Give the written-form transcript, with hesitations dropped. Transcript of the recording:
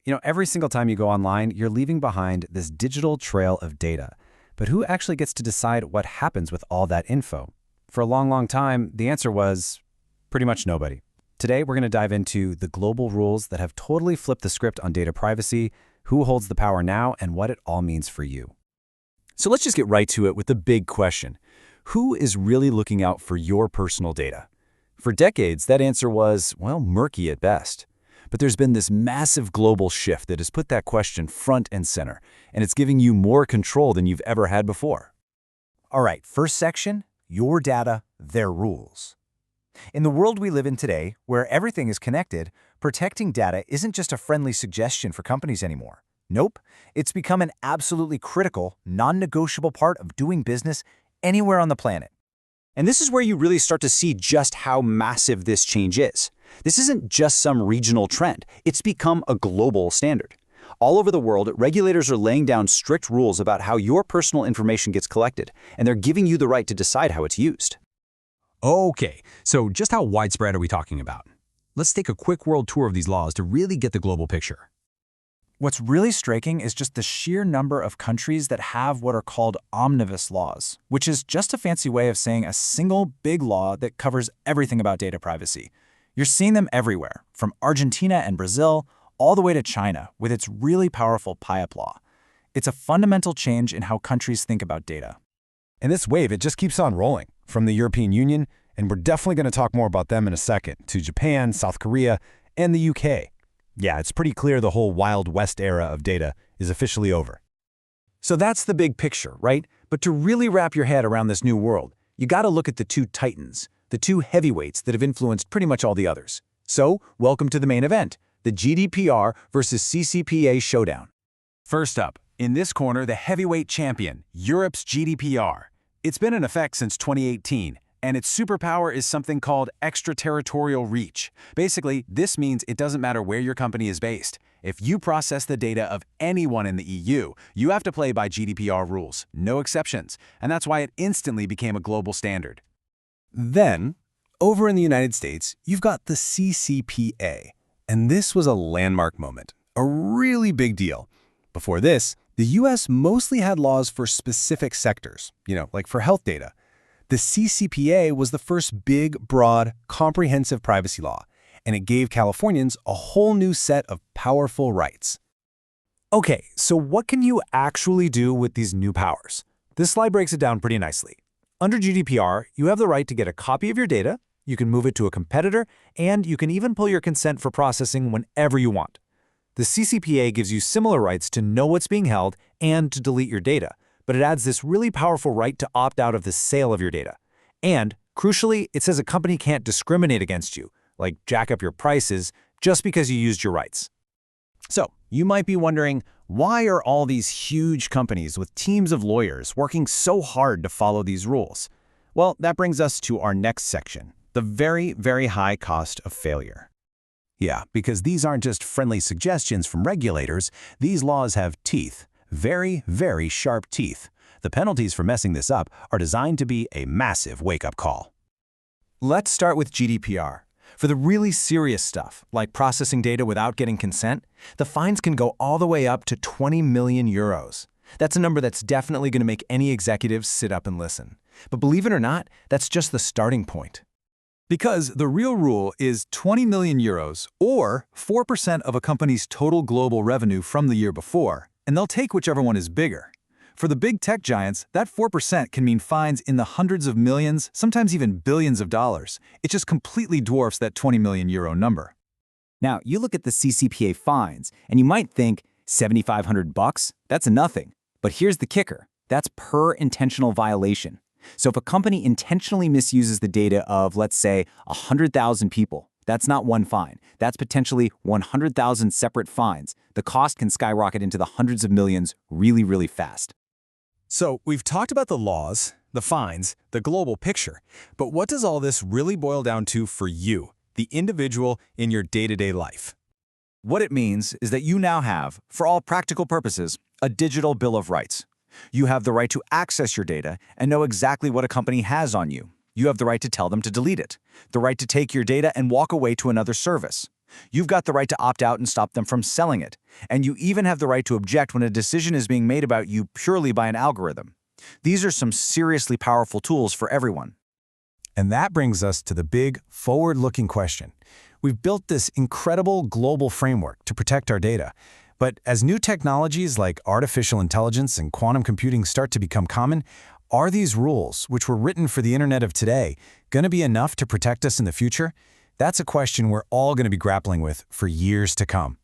Every single time you go online, you're leaving behind this digital trail of data. But who actually gets to decide what happens with all that info? For a long, long time, the answer was pretty much nobody. Today, we're going to dive into the global rules that have totally flipped the script on data privacy, who holds the power now, and what it all means for you. So let's just get right to it with the big question. Who is really looking out for your personal data? For decades, that answer was, well, murky at best. But there's been this massive global shift that has put that question front and center, and it's giving you more control than you've ever had before. All right, first section, your data, their rules. In the world we live in today, where everything is connected, protecting data isn't just a friendly suggestion for companies anymore. Nope, it's become an absolutely critical, non-negotiable part of doing business anywhere on the planet. And this is where you really start to see just how massive this change is. This isn't just some regional trend. It's become a global standard. All over the world, regulators are laying down strict rules about how your personal information gets collected, and they're giving you the right to decide how it's used. Okay, so just how widespread are we talking about? Let's take a quick world tour of these laws to really get the global picture. What's really striking is just the sheer number of countries that have what are called omnibus laws, which is just a fancy way of saying a single big law that covers everything about data privacy. You're seeing them everywhere, from Argentina and Brazil all the way to China with its really powerful PIAP law. It's a fundamental change in how countries think about data. And this wave, it just keeps on rolling from the European Union, and we're definitely going to talk more about them in a second, to Japan, South Korea, and the UK. Yeah, it's pretty clear the whole Wild West era of data is officially over. So that's the big picture, right? But to really wrap your head around this new world, you got to look at the two titans, the two heavyweights that have influenced pretty much all the others. So, welcome to the main event, the GDPR versus CCPA showdown. First up, in this corner, the heavyweight champion, Europe's GDPR. It's been in effect since 2018, and its superpower is something called extraterritorial reach. Basically, this means it doesn't matter where your company is based. If you process the data of anyone in the EU, you have to play by GDPR rules, no exceptions, and that's why it instantly became a global standard. Then, over in the United States, you've got the CCPA, and this was a landmark moment, a really big deal. Before this, the US mostly had laws for specific sectors, like for health data. The CCPA was the first big, broad, comprehensive privacy law, and it gave Californians a whole new set of powerful rights. Okay, so what can you actually do with these new powers? This slide breaks it down pretty nicely. Under GDPR, you have the right to get a copy of your data, you can move it to a competitor, and you can even pull your consent for processing whenever you want. The CCPA gives you similar rights to know what's being held and to delete your data, but it adds this really powerful right to opt out of the sale of your data. And, crucially, it says a company can't discriminate against you, like jack up your prices, just because you used your rights. So, you might be wondering, why are all these huge companies with teams of lawyers working so hard to follow these rules? Well, that brings us to our next section, the very, very high cost of failure. Yeah, because these aren't just friendly suggestions from regulators, these laws have teeth. Very, very sharp teeth. The penalties for messing this up are designed to be a massive wake-up call. Let's start with GDPR. For the really serious stuff, like processing data without getting consent, the fines can go all the way up to 20 million euros. That's a number that's definitely going to make any executives sit up and listen. But believe it or not, that's just the starting point. Because the real rule is 20 million euros, or 4% of a company's total global revenue from the year before, and they'll take whichever one is bigger. For the big tech giants, that 4% can mean fines in the hundreds of millions, sometimes even billions of dollars. It just completely dwarfs that 20 million euro number. Now, you look at the CCPA fines, and you might think, $7,500? That's nothing. But here's the kicker. That's per intentional violation. So if a company intentionally misuses the data of, let's say, 100,000 people, that's not one fine. That's potentially 100,000 separate fines. The cost can skyrocket into the hundreds of millions really, really fast. So we've talked about the laws, the fines, the global picture. But what does all this really boil down to for you, the individual in your day-to-day life? What it means is that you now have, for all practical purposes, a digital bill of rights. You have the right to access your data and know exactly what a company has on you. You have the right to tell them to delete it, the right to take your data and walk away to another service. You've got the right to opt out and stop them from selling it. And you even have the right to object when a decision is being made about you purely by an algorithm. These are some seriously powerful tools for everyone. And that brings us to the big, forward-looking question. We've built this incredible global framework to protect our data. But as new technologies like artificial intelligence and quantum computing start to become common, are these rules, which were written for the internet of today, going to be enough to protect us in the future? That's a question we're all going to be grappling with for years to come.